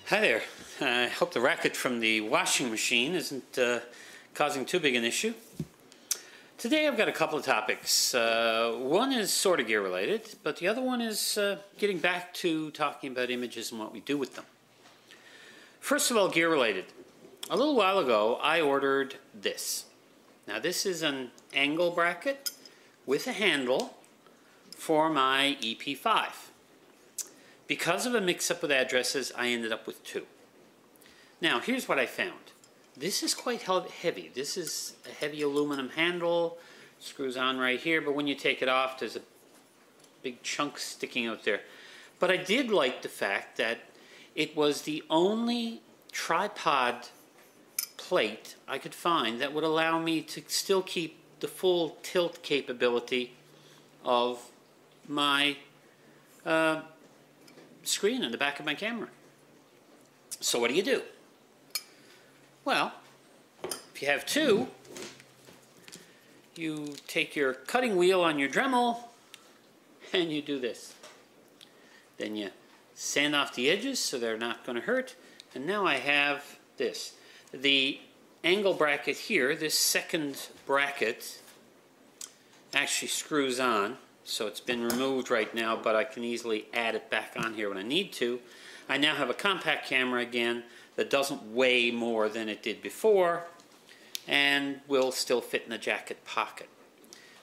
Hi there. I hope the racket from the washing machine isn't causing too big an issue. Today I've got a couple of topics. One is sort of gear related, but the other one is getting back to talking about images and what we do with them. First of all, gear related. A little while ago I ordered this. Now this is an angle bracket with a handle for my EP5. Because of a mix-up with addresses, I ended up with two. Now, here's what I found. This is quite heavy. This is a heavy aluminum handle. Screws on right here, but when you take it off, there's a big chunk sticking out there. But I did like the fact that it was the only tripod plate I could find that would allow me to still keep the full tilt capability of my screen in the back of my camera. So what do? Well, if you have two, you take your cutting wheel on your Dremel and you do this. Then you sand off the edges so they're not going to hurt. And now I have this. The angle bracket here, this second bracket, actually screws on. So it's been removed right now, but I can easily add it back on here when I need to. I now have a compact camera again that doesn't weigh more than it did before and will still fit in a jacket pocket.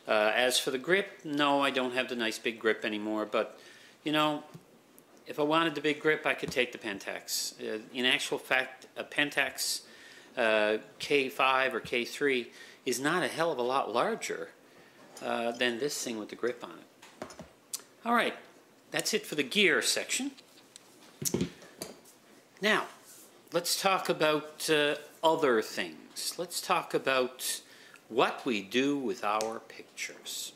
As for the grip, no, I don't have the nice big grip anymore, but you know, if I wanted the big grip, I could take the Pentax. In actual fact, a Pentax K5 or K3 is not a hell of a lot larger than this thing with the grip on it. All right, that's it for the gear section. Now, let's talk about other things. Let's talk about what we do with our pictures.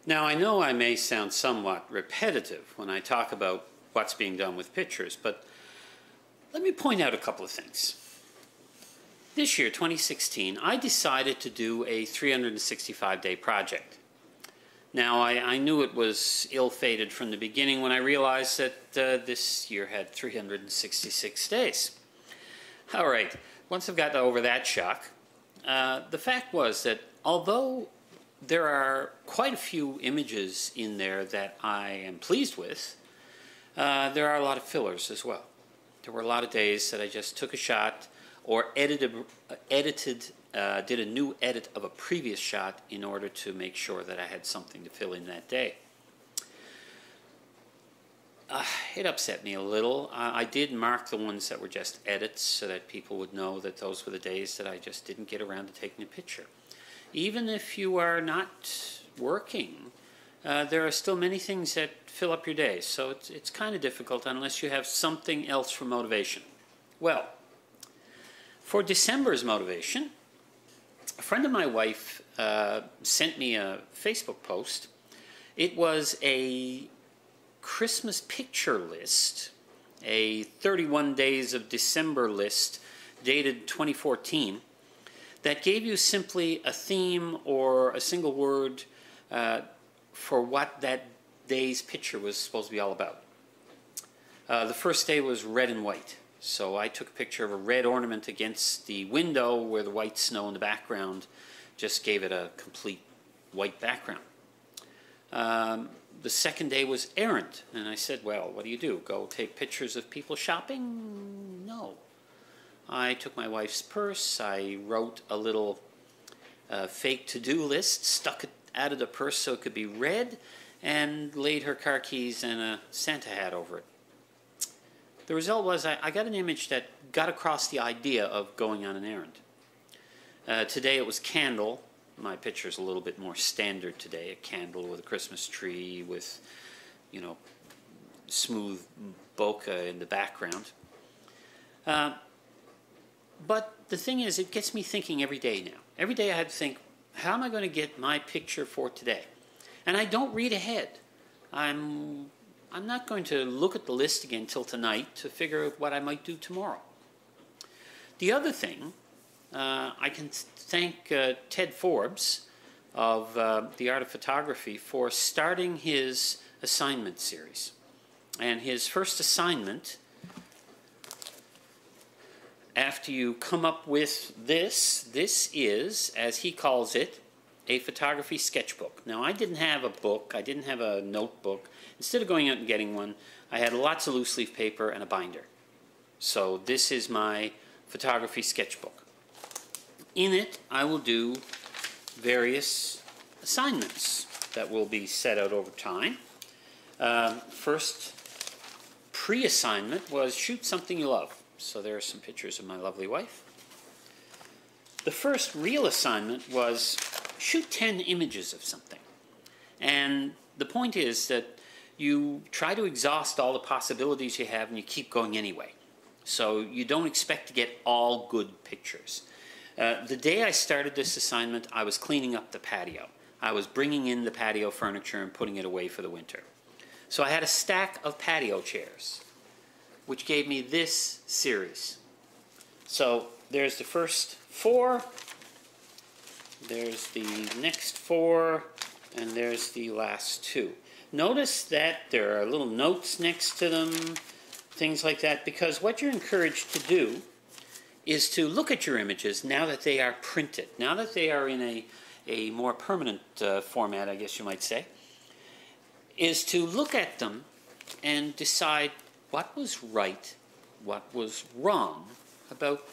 Now, I know I may sound somewhat repetitive when I talk about what's being done with pictures, but let me point out a couple of things. This year, 2016, I decided to do a 365-day project. Now, I knew it was ill-fated from the beginning when I realized that this year had 366 days. All right, once I've gotten over that shock, the fact was that although there are quite a few images in there that I am pleased with, there are a lot of fillers as well. There were a lot of days that I just took a shot or did a new edit of a previous shot in order to make sure that I had something to fill in that day. It upset me a little. I did mark the ones that were just edits so that people would know that those were the days that I just didn't get around to taking a picture. Even if you are not working, there are still many things that fill up your day, so it's kind of difficult unless you have something else for motivation. Well, for December's motivation, a friend of my wife sent me a Facebook post. It was a Christmas picture list, a 31 days of December list dated 2014 that gave you simply a theme or a single word for what that day's picture was supposed to be all about. The first day was red and white. So I took a picture of a red ornament against the window where the white snow in the background just gave it a complete white background. The second day was errand, and I said, well, what do? Go take pictures of people shopping? No. I took my wife's purse, I wrote a little fake to-do list, stuck it out of the purse so it could be read, and laid her car keys and a Santa hat over it. The result was I got an image that got across the idea of going on an errand. Today it was candle. My picture's a little bit more standard today. A candle with a Christmas tree with, you know, smooth bokeh in the background. But the thing is, it gets me thinking every day now. Every day I have to think, how am I going to get my picture for today? And I don't read ahead. I'm not going to look at the list again till tonight to figure out what I might do tomorrow. The other thing, I can thank Ted Forbes of The Art of Photography for starting his assignment series. And his first assignment, after you come up with this is, as he calls it, a photography sketchbook. Now, I didn't have a book, I didn't have a notebook. Instead of going out and getting one, I had lots of loose leaf paper and a binder. So this is my photography sketchbook. In it, I will do various assignments that will be set out over time. First pre-assignment was shoot something you love. So there are some pictures of my lovely wife. The first real assignment was shoot 10 images of something. And the point is that you try to exhaust all the possibilities you have and you keep going anyway. So you don't expect to get all good pictures. The day I started this assignment, I was cleaning up the patio. I was bringing in the patio furniture and putting it away for the winter. So I had a stack of patio chairs, which gave me this series. So there's the first 4, there's the next 4, and there's the last 2. Notice that there are little notes next to them, things like that, because what you're encouraged to do is to look at your images now that they are printed, now that they are in a more permanent format, I guess you might say, is to look at them and decide what was right, what was wrong about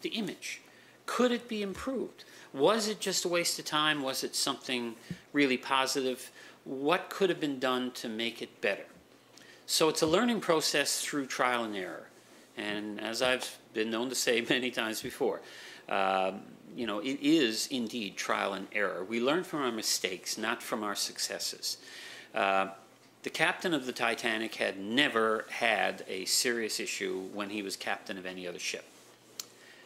the image. Could it be improved? Was it just a waste of time? Was it something really positive? What could have been done to make it better? So it's a learning process through trial and error. And as I've been known to say many times before, you know, it is indeed trial and error. We learn from our mistakes, not from our successes. The captain of the Titanic had never had a serious issue when he was captain of any other ship.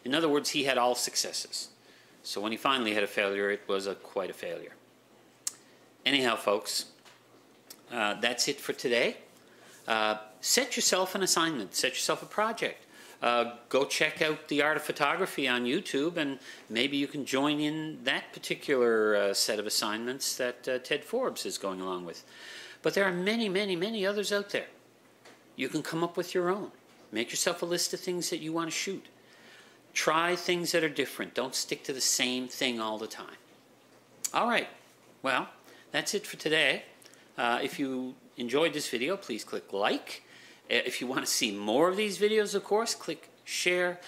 In other words, he had all successes. So when he finally had a failure, it was quite a failure. Anyhow, folks, that's it for today. Set yourself an assignment. Set yourself a project. Go check out The Art of Photography on YouTube, and maybe you can join in that particular set of assignments that Ted Forbes is going along with. But there are many, many, many others out there. You can come up with your own. Make yourself a list of things that you want to shoot. Try things that are different. Don't stick to the same thing all the time. All right. Well, that's it for today. If you enjoyed this video, please click like. If you want to see more of these videos, of course, click share.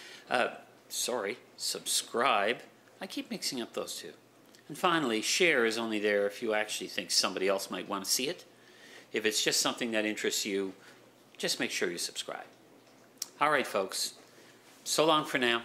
Subscribe. I keep mixing up those two. And finally, share is only there if you actually think somebody else might want to see it. If it's just something that interests you, just make sure you subscribe. All right, folks. So long for now.